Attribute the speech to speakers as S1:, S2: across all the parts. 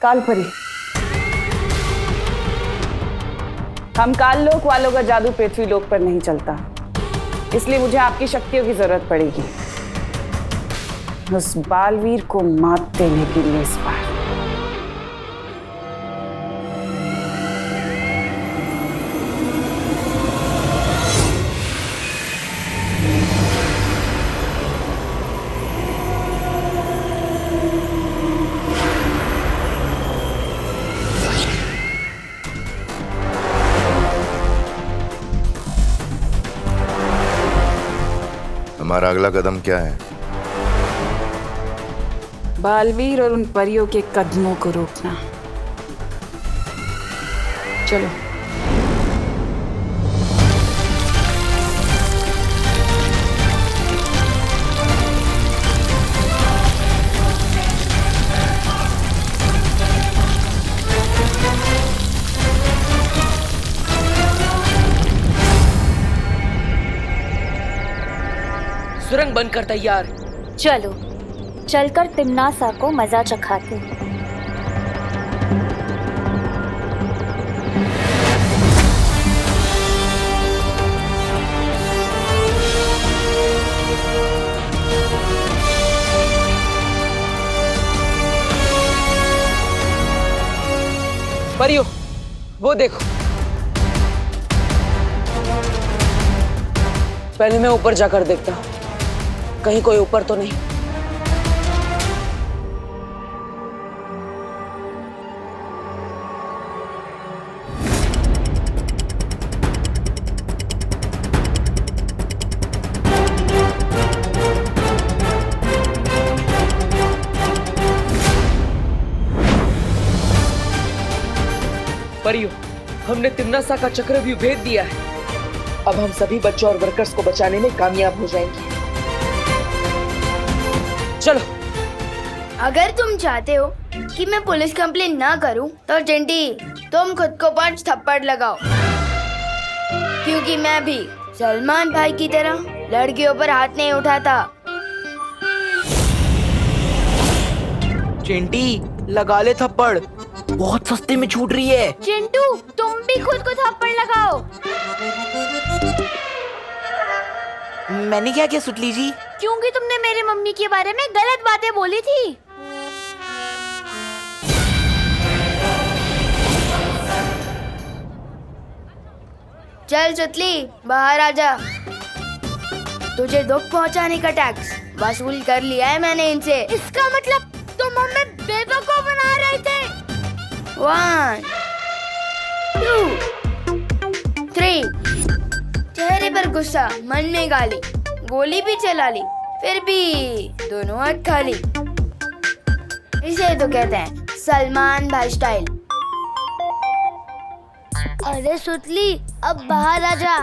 S1: कालपरी। हम काल लोक वालों का जादू पृथ्वी लोक पर नहीं चलता, इसलिए मुझे आपकी शक्तियों की जरूरत पड़ेगी उस बालवीर को मात देने के लिए इस बार।
S2: हमारा अगला कदम क्या है?
S1: बालवीर और उन परियों के कदमों को रोकना। चलो।
S3: सुरंग बनकर तैयार।
S4: चलो चलकर तिम्नासा को मजा चखाते।
S3: परियो, वो देखो। पहले मैं ऊपर जाकर देखता हूँ, कहीं कोई ऊपर तो नहीं। परियो, हमने तिम्नासा का चक्रव्यूह भेद दिया है। अब हम सभी बच्चों और वर्कर्स को बचाने में कामयाब हो जाएंगे। चलो।
S5: अगर तुम चाहते हो कि मैं पुलिस कंप्लेन ना करूं, तो चिंटी तुम खुद को 5 थप्पड़ लगाओ, क्योंकि मैं भी सलमान भाई की तरह लड़कियों पर हाथ नहीं उठाता।
S6: चिंटी लगा ले थप्पड़, बहुत सस्ते में छूट रही है।
S5: चिंटू तुम भी खुद को थप्पड़ लगाओ।
S6: मैंने क्या किया सुतली जी?
S5: क्योंकि तुमने मेरी मम्मी के बारे में गलत बातें बोली थी। चल सुतली बाहर आजा। तुझे दुख पहुंचाने का टैक्स वसूल कर लिया है मैंने इनसे। इसका मतलब तुम हमें बेवकूफ बना रहे थे। 1 2 3। चेहरे पर गुस्सा, मन में गाली, गोली भी चला ली, फिर भी दोनों हाथ खाली। इसे तो कहते हैं सलमान भाई स्टाइल। अरे सुतली अब बाहर आ जा।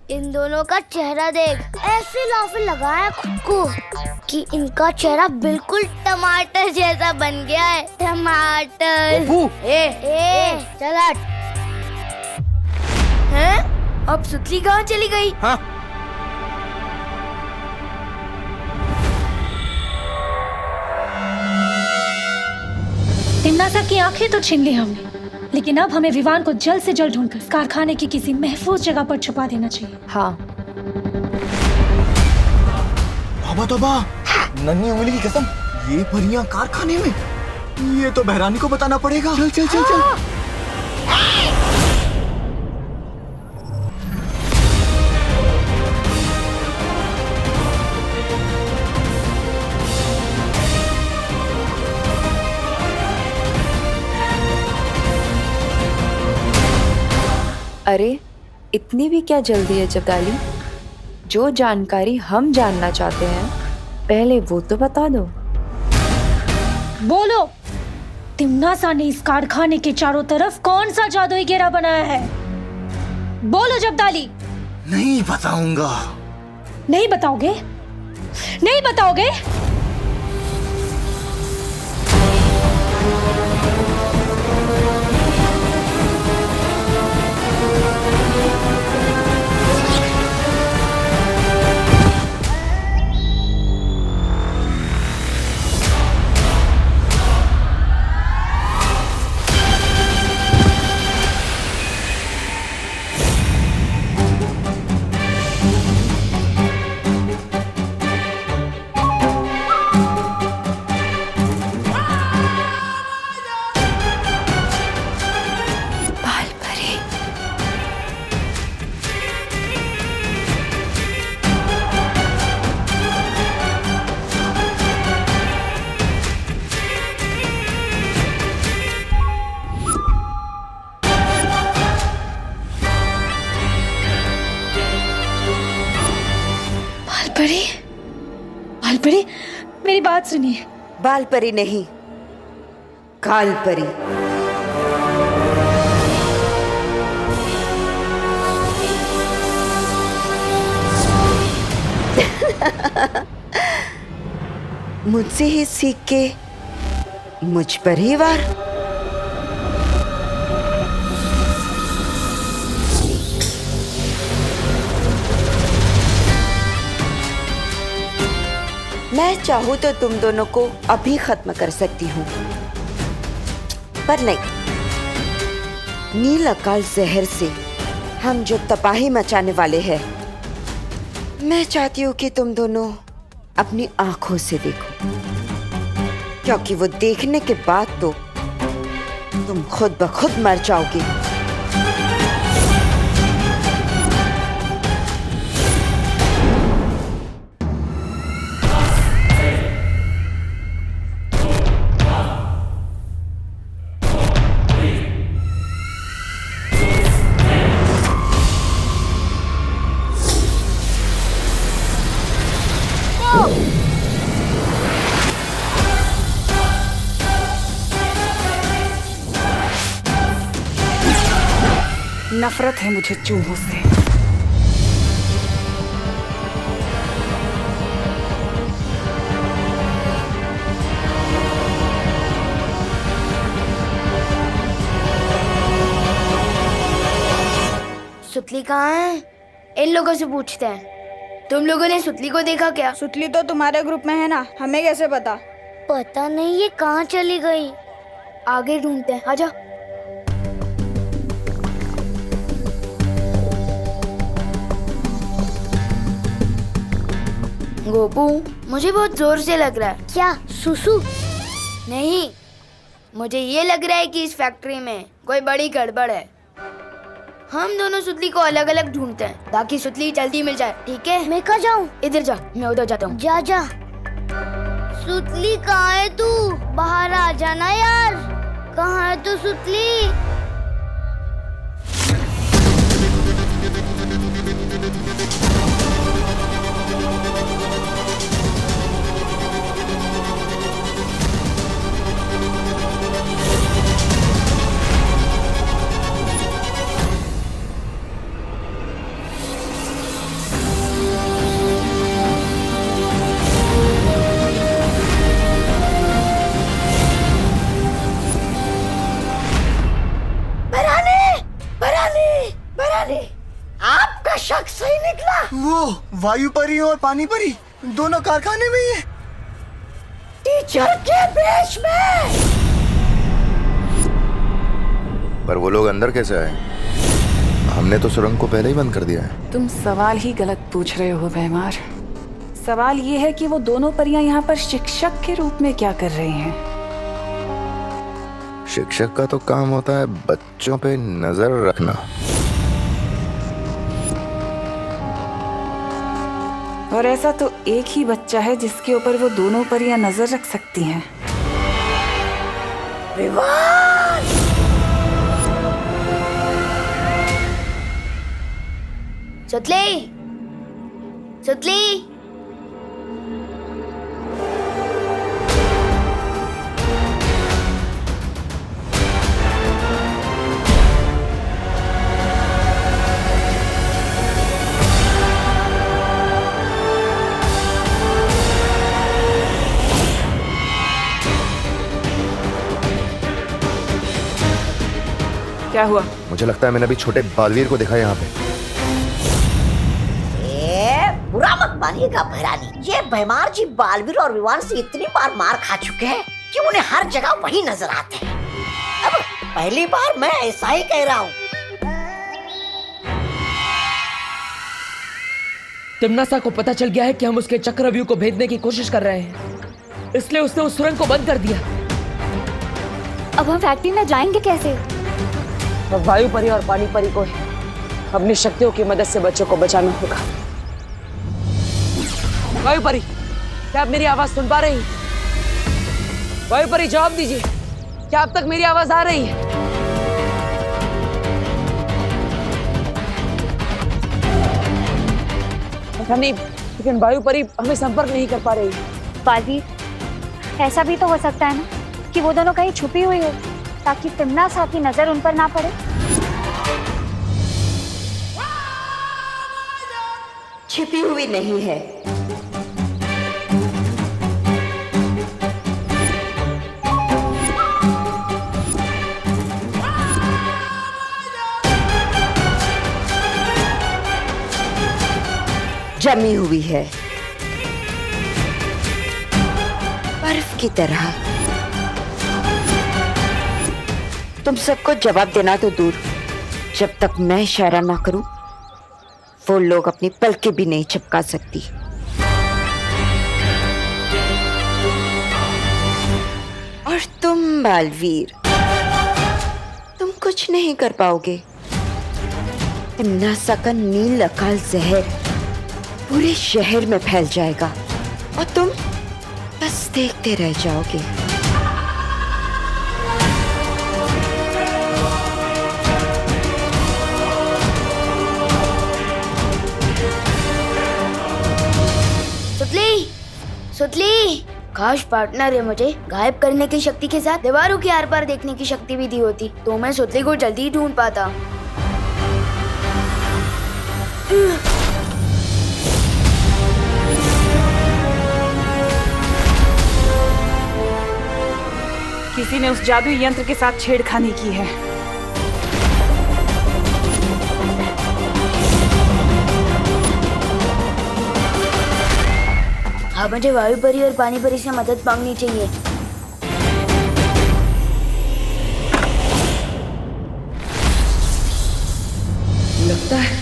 S5: इन दोनों का चेहरा देख, ऐसे लाफे लगाया खुद को कि इनका चेहरा बिल्कुल टमाटर जैसा बन गया है। टमाटर। चल हट। हैं? अब सुतली कहाँ चली गई?
S6: हाँ?
S7: तिम्नासा की आंखें तो छीन ली हमने, लेकिन अब हमें विवान को जल्द से जल्द ढूंढकर कारखाने की किसी महफूज जगह पर छुपा देना चाहिए।
S3: हाँ।
S8: तौबा तौबा, नन्ही उंगली की कसम, ये परियां कारखाने में? ये तो बहरानी को बताना पड़ेगा। चल चल चल चल।
S9: अरे इतनी भी क्या जल्दी है जगदाली? जो जानकारी हम जानना चाहते हैं पहले वो तो बता दो।
S7: बोलो, तिम्नासा ने इस कारखाने के चारों तरफ कौन सा जादुई घेरा बनाया है? बोलो जगदाली।
S8: नहीं बताऊंगा।
S7: नहीं बताओगे? नहीं बताओगे? बालपरी, मेरी बात सुनिए।
S10: बाल परी नहीं, काल परी। मुझसे ही सीख के मुझ पर ही वार। मैं चाहूं तो तुम दोनों को अभी खत्म कर सकती हूँ, पर नहीं। नील अकाल जहर से हम जो तबाही मचाने वाले हैं, मैं चाहती हूँ कि तुम दोनों अपनी आंखों से देखो, क्योंकि वो देखने के बाद तो तुम खुद ब खुद मर जाओगे।
S1: नफरत है मुझे चूहों से।
S5: सुतली कहाँ है? इन लोगों से पूछते हैं। तुम लोगों ने सुतली को देखा क्या?
S11: सुतली तो तुम्हारे ग्रुप में है ना, हमें कैसे पता?
S5: पता नहीं ये कहाँ चली गई। आगे ढूंढते हैं, आजा। गोपू, मुझे बहुत जोर से लग रहा है। क्या सुसु? नहीं, मुझे ये लग रहा है कि इस फैक्ट्री में कोई बड़ी गड़बड़ है। हम दोनों सुतली को अलग अलग ढूंढते हैं ताकि सुतली जल्दी मिल जाए, ठीक है? मैं कहाँ जाऊँ? इधर जा, मैं उधर जाता हूँ। जा जा। सुतली कहाँ है तू? बाहर आ जाना यार। कहाँ है तू सुतली? आपका शक सही निकला।
S8: वो वायु परी और पानी परी दोनों कारखाने में ही है।
S5: टीचर के भेष में।
S2: पर वो लोग अंदर कैसे आए? हमने तो सुरंग को पहले ही बंद कर दिया है।
S1: तुम सवाल ही गलत पूछ रहे हो भैमार। सवाल ये है कि वो दोनों परियां यहाँ पर शिक्षक के रूप में क्या कर रही हैं?
S2: शिक्षक का तो काम होता है बच्चों पे नजर रखना।
S1: और ऐसा तो एक ही बच्चा है जिसके ऊपर वो दोनों परियां नजर रख सकती हैं।
S5: विवान! सुतली, सुतली।
S1: क्या हुआ?
S2: मुझे लगता है मैंने अभी छोटे बालवीर को देखा यहाँ पे।
S10: बुरा मत मानिएगा भैरानी, ये भैमार जी बालवीर और विवान से इतनी बार मार खा चुके हैं कि उन्हें हर जगह वही नजर आते हैं। अब पहली बार मैं ऐसा ही कह रहा हूँ।
S3: तिम्नासा को पता चल गया है कि हम उसके चक्रव्यूह को भेदने की कोशिश कर रहे हैं, इसलिए उसने उस सुरंग को बंद कर दिया।
S4: अब हम फैक्ट्री में जाएंगे कैसे?
S3: अब वायु परी और पानी परी को अपनी शक्तियों की मदद से बच्चों को बचाना होगा। वायु परी, क्या आप मेरी आवाज सुन पा रही हैं? वायु परी जवाब दीजिए, क्या अब तक मेरी आवाज आ रही है? पता नहीं लेकिन वायु परी हमें संपर्क नहीं कर पा रही।
S4: बालवीर, ऐसा भी तो हो सकता है ना कि वो दोनों कहीं छुपी हुई हो ताकि तिमना सा की नजर उन पर ना पड़े।
S10: छिपी हुई नहीं है, जमी हुई है, बर्फ की तरह। तुम सबको जवाब देना तो दूर, जब तक मैं इशारा ना करूं वो लोग अपनी पलकें भी नहीं झपका सकती। और तुम बालवीर, तुम कुछ नहीं कर पाओगे। तिम्नासा का नील अकाल जहर पूरे शहर में फैल जाएगा और तुम बस देखते रह जाओगे।
S5: सुतली, सुतली, काश पार्टनर है मुझे गायब करने की शक्ति के साथ दीवारों के आर पार देखने की शक्ति भी दी होती तो मैं सुतली को जल्दी ही ढूंढ पाता।
S1: किसी ने उस जादुई यंत्र के साथ छेड़खानी की है।
S5: हाँ, मुझे वायु परी और पानी परी से मदद मांगनी चाहिए।
S3: लगता है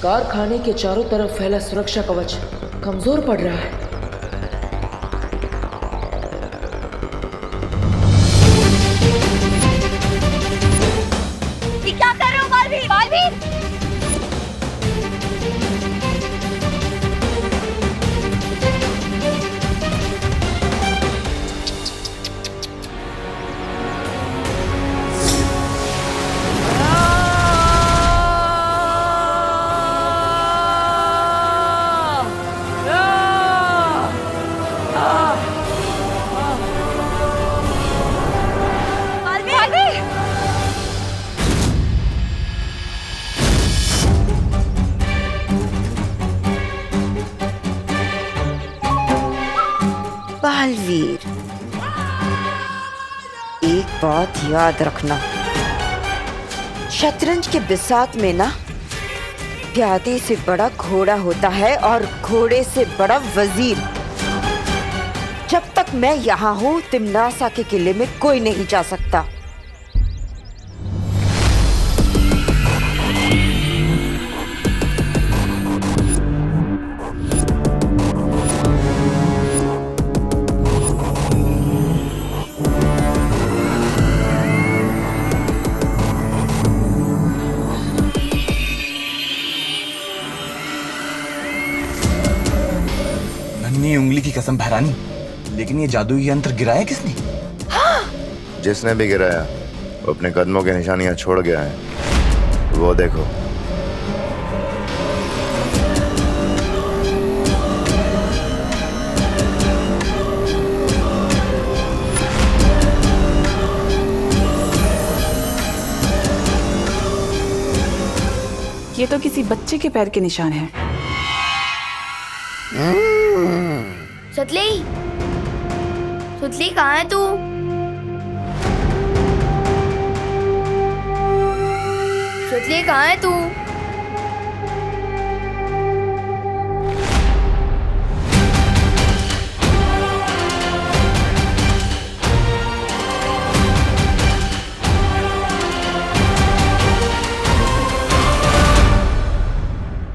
S3: कारखाने के चारों तरफ फैला सुरक्षा कवच कमजोर पड़ रहा है।
S4: क्या कर रहे हो बालवीर? बालवीर!
S10: बालवीर, एक बात याद रखना, शतरंज के बिसात में ना प्यादे से बड़ा घोड़ा होता है और घोड़े से बड़ा वजीर। जब तक मैं यहाँ हूँ तिम्नासा के किले में कोई नहीं जा सकता।
S8: नन्ही उंगली की कसम भैरानी, लेकिन ये जादुई यंत्र गिराया किसने?
S2: जिसने भी गिराया वो अपने कदमों की निशानियां छोड़ गया है। वो देखो।
S1: ये तो किसी बच्चे के पैर के निशान हैं।
S5: सुतली, सुतली कहाँ है तू? सुतली कहाँ है तू?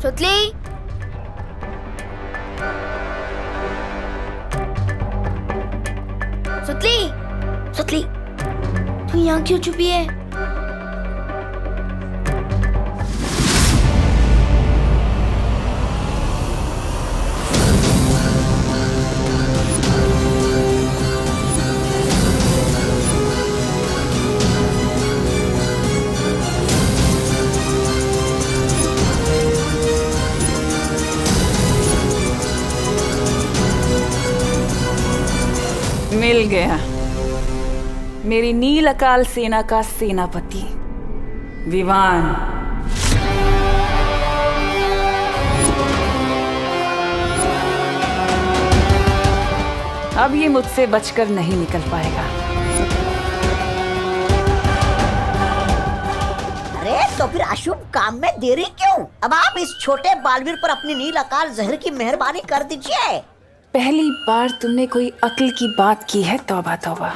S5: सुतली, सुतली, सुतली, तू यहाँ क्यों छुपी है?
S1: मिल गया मेरी नील अकाल सेना का सेनापति विवान। अब ये मुझसे बचकर नहीं निकल पाएगा।
S12: अरे तो फिर अशुभ काम में देरी क्यों? अब आप इस छोटे बालवीर पर अपनी नील अकाल जहर की मेहरबानी कर दीजिए।
S1: पहली बार तुमने कोई अक्ल की बात की है, तौबा तौबा।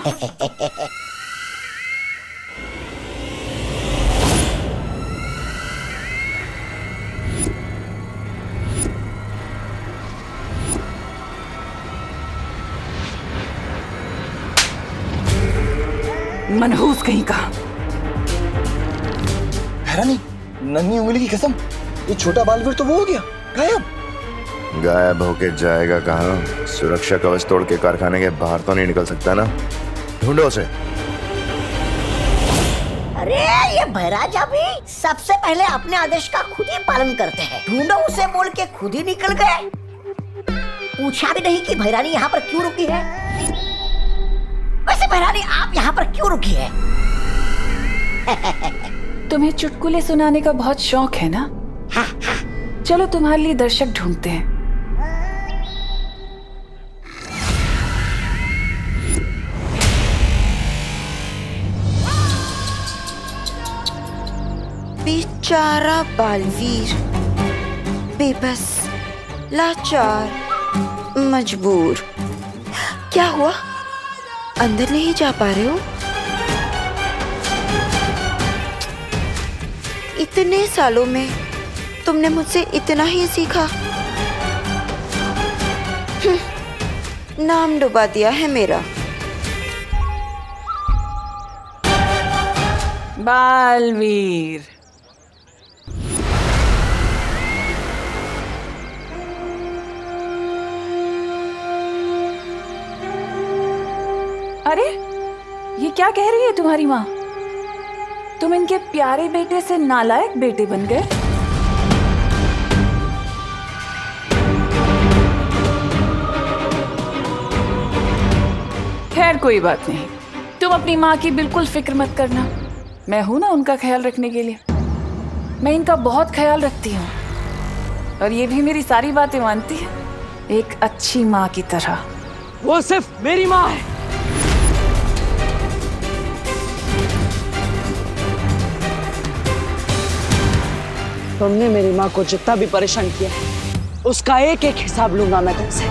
S1: मनहूस कहीं का।
S8: हैरानी, नन्ही उंगली की कसम, ये छोटा बालवीर तो वो हो गया गायब।
S2: गायब होके जाएगा कहाँ? सुरक्षा कवच तोड़ के कारखाने के बाहर तो नहीं निकल सकता ना। ढूंढो उसे।
S12: अरे ये भैराजा भी सबसे पहले अपने आदेश का खुद ही पालन करते हैं। ढूंढो उसे बोल के खुद ही निकल गए। पूछा भी नहीं कि भैरानी यहाँ पर क्यों रुकी है। वैसे भैरानी आप यहाँ पर क्यों रुकी है?
S1: तुम्हें चुटकुले सुनाने का बहुत शौक है ना? चलो तुम्हारे लिए दर्शक ढूंढते हैं।
S10: बेचारा बालवीर, बेबस, लाचार, मजबूर। क्या हुआ? अंदर नहीं जा पा रहे हो? इतने सालों में तुमने मुझसे इतना ही सीखा। नाम डुबा दिया है मेरा।
S1: बालवीर, अरे ये क्या कह रही है तुम्हारी माँ? तुम इनके प्यारे बेटे से नालायक बेटे बन गए। खैर कोई बात नहीं, तुम अपनी माँ की बिल्कुल फिक्र मत करना। मैं हूं ना उनका ख्याल रखने के लिए। मैं इनका बहुत ख्याल रखती हूँ और ये भी मेरी सारी बातें मानती है, एक अच्छी माँ की तरह।
S6: वो सिर्फ मेरी माँ है। तुमने मेरी माँ को जितना भी परेशान किया उसका एक एक हिसाब लूंगा मैं तुमसे।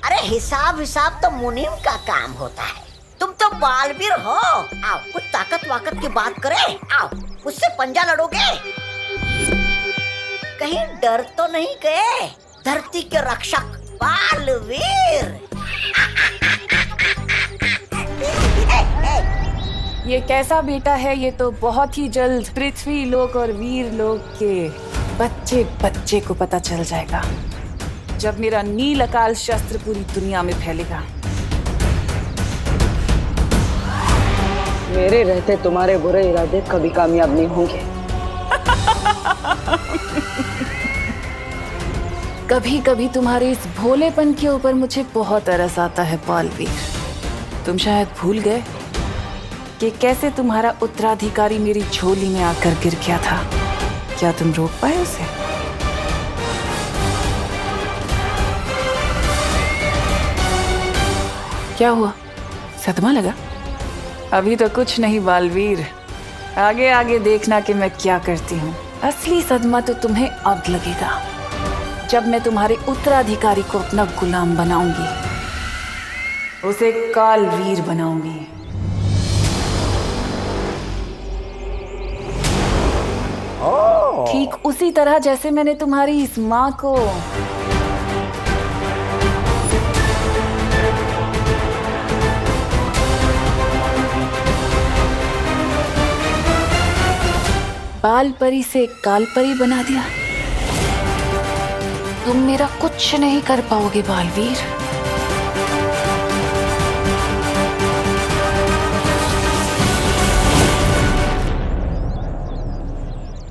S12: अरे हिसाब तो मुनीम का काम होता है। तुम तो बालवीर हो। आओ कुछ ताकत वाकत की बात करें। आओ मुझसे पंजा लड़ोगे? कहीं डर तो नहीं गए? धरती के रक्षक बालवीर।
S1: ये कैसा बेटा है ये तो बहुत ही जल्द पृथ्वी लोक और वीर लोक के बच्चे बच्चे को पता चल जाएगा, जब मेरा नील अकाल शस्त्र पूरी दुनिया में फैलेगा।
S3: मेरे रहते तुम्हारे बुरे इरादे कभी कामयाब नहीं होंगे।
S1: कभी कभी तुम्हारे इस भोलेपन के ऊपर मुझे बहुत तरस आता है बालवीर। तुम शायद भूल गए कि कैसे तुम्हारा उत्तराधिकारी मेरी झोली में आकर गिर गया था। क्या तुम रोक पाए उसे? क्या हुआ? सदमा लगा? अभी तो कुछ नहीं बालवीर, आगे आगे देखना कि मैं क्या करती हूँ। असली सदमा तो तुम्हें अब लगेगा, जब मैं तुम्हारे उत्तराधिकारी को अपना गुलाम बनाऊंगी, उसे कालवीर बनाऊंगी। ठीक उसी तरह जैसे मैंने तुम्हारी इस माँ को बालपरी से कालपरी बना दिया। तुम मेरा कुछ नहीं कर पाओगे बालवीर।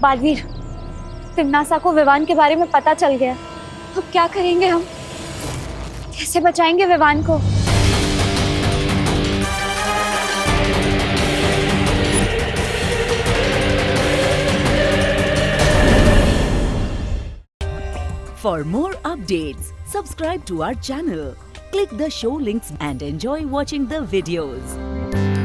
S4: बालवीर, तिम्नासा को विवान के बारे में पता चल गया। अब क्या करेंगे हम? कैसे बचाएंगे विवान को?
S13: For more updates, subscribe to our channel, click the show links and enjoy watching the videos.